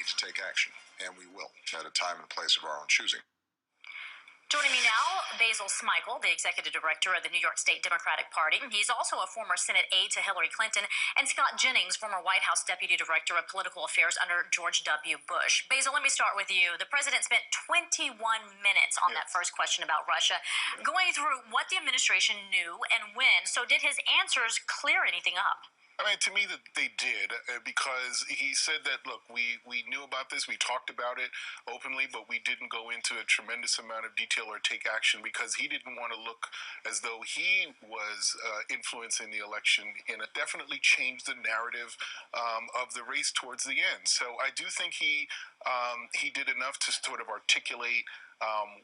need to take action, and we will, at a time and place of our own choosing. Joining me now, Basil Smikle, the executive director of the New York State Democratic Party. He's also a former Senate aide to Hillary Clinton, and Scott Jennings, former White House deputy director of political affairs under George W. Bush. Basil, let me start with you. The president spent 21 minutes on that first question about Russia, going through what the administration knew and when. So did his answers clear anything up? I mean, to me, that they did, because he said that, look, we knew about this, we talked about it openly, but we didn't go into a tremendous amount of detail or take action because he didn't want to look as though he was influencing the election, and it definitely changed the narrative of the race towards the end. So I do think he did enough to sort of articulate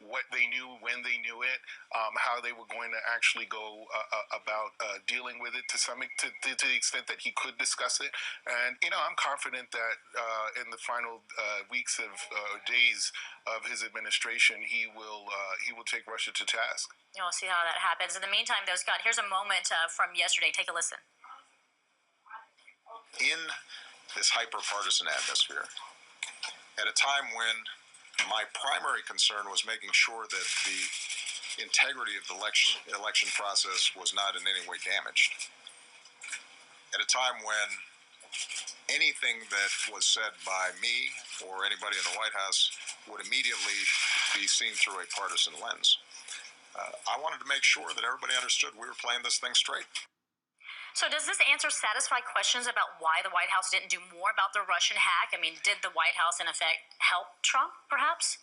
what they knew, when they knew it, how they were going to actually go about dealing with it to the extent that he could discuss it. And, I'm confident that in the final weeks of days of his administration, he will take Russia to task. We'll see how that happens. In the meantime, though, Scott, here's a moment from yesterday. Take a listen. In this hyper-partisan atmosphere, at a time when my primary concern was making sure that the integrity of the election process was not in any way damaged. At a time when anything that was said by me or anybody in the White House would immediately be seen through a partisan lens. I wanted to make sure that everybody understood we were playing this thing straight. So does this answer satisfy questions about why the White House didn't do more about the Russian hack? I mean, did the White House, in effect, help Trump, perhaps?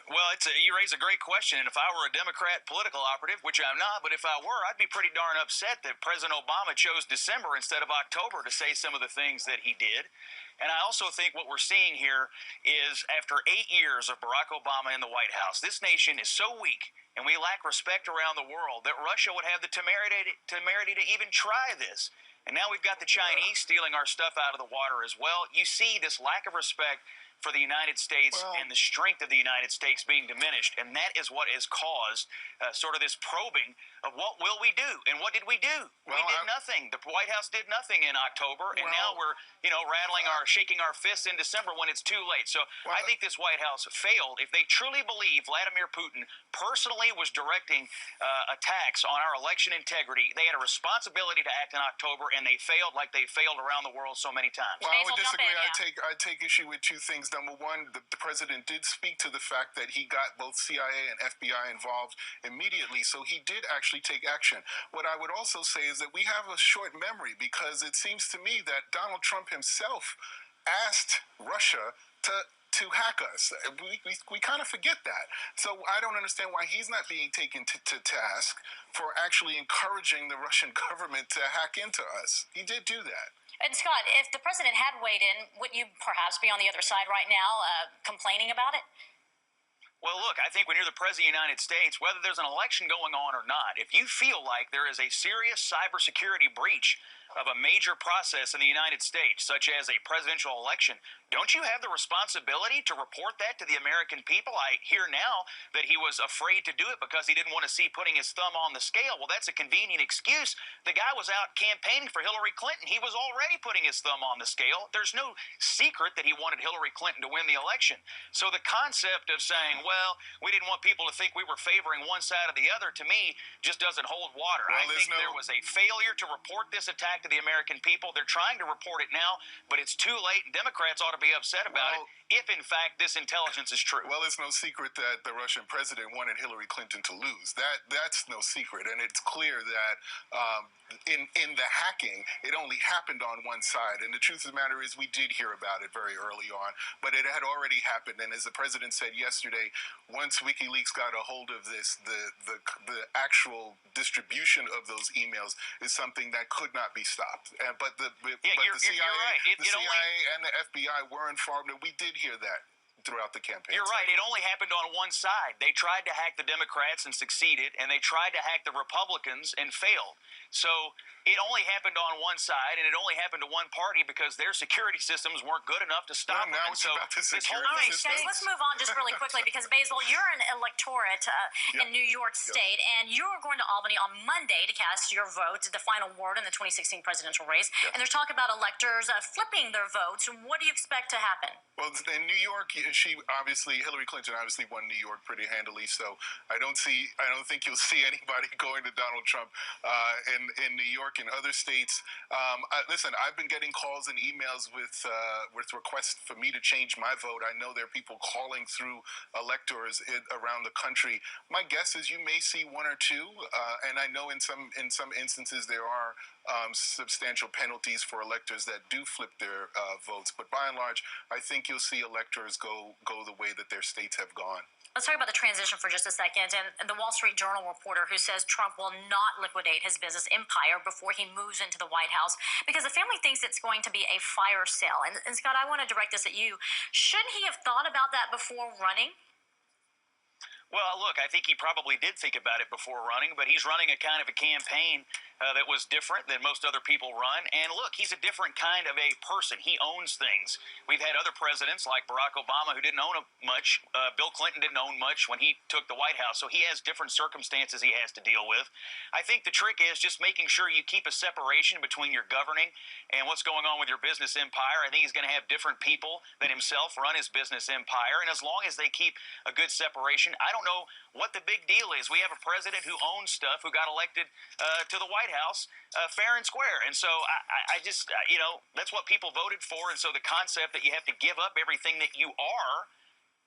Well, you raise a great question, and if I were a Democrat political operative, which I'm not, but if I were, I'd be pretty darn upset that President Obama chose December instead of October to say some of the things that he did. And I also think what we're seeing here is after 8 years of Barack Obama in the White House, this nation is so weak and we lack respect around the world that Russia would have the temerity to even try this. And now we've got the Chinese stealing our stuff out of the water as well. You see this lack of respect for the United States and the strength of the United States being diminished. And that is what has caused sort of this probing of what will we do? And what did we do? We did nothing. The White House did nothing in October, and now we're, shaking our fists in December when it's too late. So I think this White House failed. If they truly believe Vladimir Putin personally was directing attacks on our election integrity, they had a responsibility to act in October, and they failed like they failed around the world so many times. Well, I would disagree. I take issue with two things. Number one, the president did speak to the fact that he got both CIA and FBI involved immediately, so he did actually take action. What I would also say is that we have a short memory, because it seems to me that Donald Trump himself asked Russia to hack us. We kind of forget that. So I don't understand why he's not being taken to task for actually encouraging the Russian government to hack into us. He did do that. And Scott, if the president had weighed in, wouldn't you perhaps be on the other side right now complaining about it? Well, look, I think when you're the President of the United States, whether there's an election going on or not, if you feel like there is a serious cybersecurity breach of a major process in the United States, such as a presidential election, don't you have the responsibility to report that to the American people? I hear now that he was afraid to do it because he didn't want to see putting his thumb on the scale. Well, that's a convenient excuse. The guy was out campaigning for Hillary Clinton. He was already putting his thumb on the scale. There's no secret that he wanted Hillary Clinton to win the election. So the concept of saying, well, we didn't want people to think we were favoring one side or the other, to me, just doesn't hold water. Well, I think there was a failure to report this attack to the American people. They're trying to report it now, but it's too late, and Democrats ought to be upset about it if, in fact, this intelligence is true. Well, it's no secret that the Russian president wanted Hillary Clinton to lose. That's no secret, and it's clear that in the hacking, it only happened on one side. And the truth of the matter is we did hear about it very early on, but it had already happened. And as the president said yesterday, once WikiLeaks got a hold of this, the actual distribution of those emails is something that could not be stopped. But the CIA and the FBI were informed, and we did hear that throughout the campaign. You're right. It only happened on one side. They tried to hack the Democrats and succeeded, and they tried to hack the Republicans and failed. So it only happened on one side, and it only happened to one party because their security systems weren't good enough to stop them. Now And it's so about the this whole security All right, systems. guys, let's move on just really quickly because Basil, you're an electorate in New York State, and you're going to Albany on Monday to cast your vote, the final word in the 2016 presidential race. And there's talk about electors flipping their votes. What do you expect to happen? Well, in New York, Hillary Clinton obviously won New York pretty handily. So I don't think you'll see anybody going to Donald Trump in New York and other states. Listen, I've been getting calls and emails with requests for me to change my vote. I know there are people calling through electors around the country. My guess is you may see one or two, and I know in some instances there are substantial penalties for electors that do flip their votes. But by and large, I think you'll see electors go the way that their states have gone. Let's talk about the transition for just a second. And the Wall Street Journal reporter who says Trump will not liquidate his business empire before he moves into the White House because the family thinks it's going to be a fire sale. And Scott, I want to direct this at you. Shouldn't he have thought about that before running? Well, look, I think he probably did think about it before running, but he's running a kind of a campaign that was different than most other people run. And look, he's a different kind of a person. He owns things. We've had other presidents like Barack Obama who didn't own much. Bill Clinton didn't own much when he took the White House. So he has different circumstances he has to deal with. I think the trick is just making sure you keep a separation between your governing and what's going on with your business empire. I think he's going to have different people than himself run his business empire. And as long as they keep a good separation, I don't know what the big deal is. We have a president who owns stuff, who got elected to the White House fair and square. And so I just, that's what people voted for. And so the concept that you have to give up everything that you are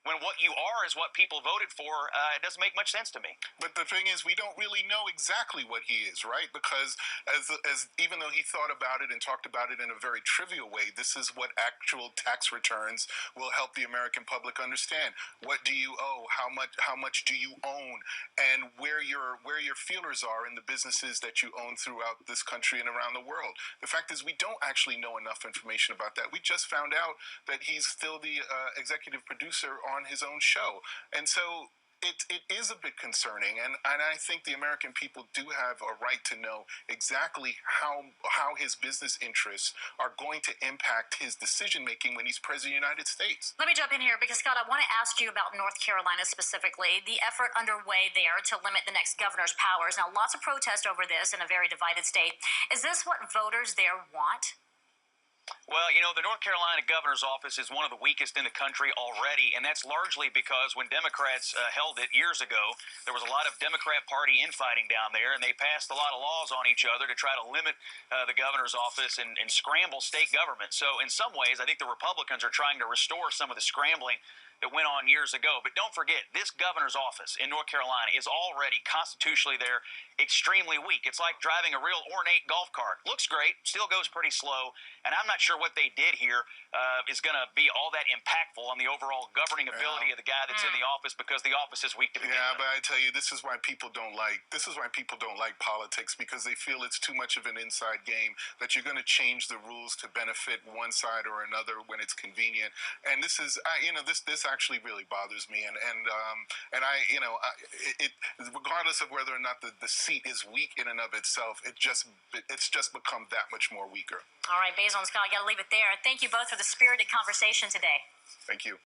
when what you are is what people voted for, it doesn't make much sense to me. But the thing is, we don't really know exactly what he is, right? Because as even though he thought about it and talked about it in a very trivial way, this is what actual tax returns will help the American public understand. What do you owe? How much do you own? And where your feelers are in the businesses that you own throughout this country and around the world. The fact is, we don't actually know enough information about that. We just found out that he's still the executive producer on his own show. And so it is a bit concerning, and I think the American people do have a right to know exactly how his business interests are going to impact his decision-making when he's president of the United States. Let me jump in here because, Scott, I want to ask you about North Carolina specifically, the effort underway there to limit the next governor's powers. Now, lots of protest over this in a very divided state. Is this what voters there want? Well, the North Carolina governor's office is one of the weakest in the country already, and that's largely because when Democrats held it years ago, there was a lot of Democrat Party infighting down there, and they passed a lot of laws on each other to try to limit the governor's office and scramble state government. So in some ways, I think the Republicans are trying to restore some of the scrambling that went on years ago. But don't forget, this governor's office in North Carolina is already constitutionally there extremely weak. It's like driving a real ornate golf cart. Looks great, still goes pretty slow, and I'm not sure what they did here is going to be all that impactful on the overall governing ability of the guy that's in the office because the office is weak to begin with. But I tell you, this is why people don't like politics, because they feel it's too much of an inside game, that you're going to change the rules to benefit one side or another when it's convenient. And this is, this actually really bothers me. And regardless of whether or not the seat is weak in and of itself, it's just become that much more weaker. All right, Basil and Scott, I got to leave it there. Thank you both for the spirited conversation today. Thank you.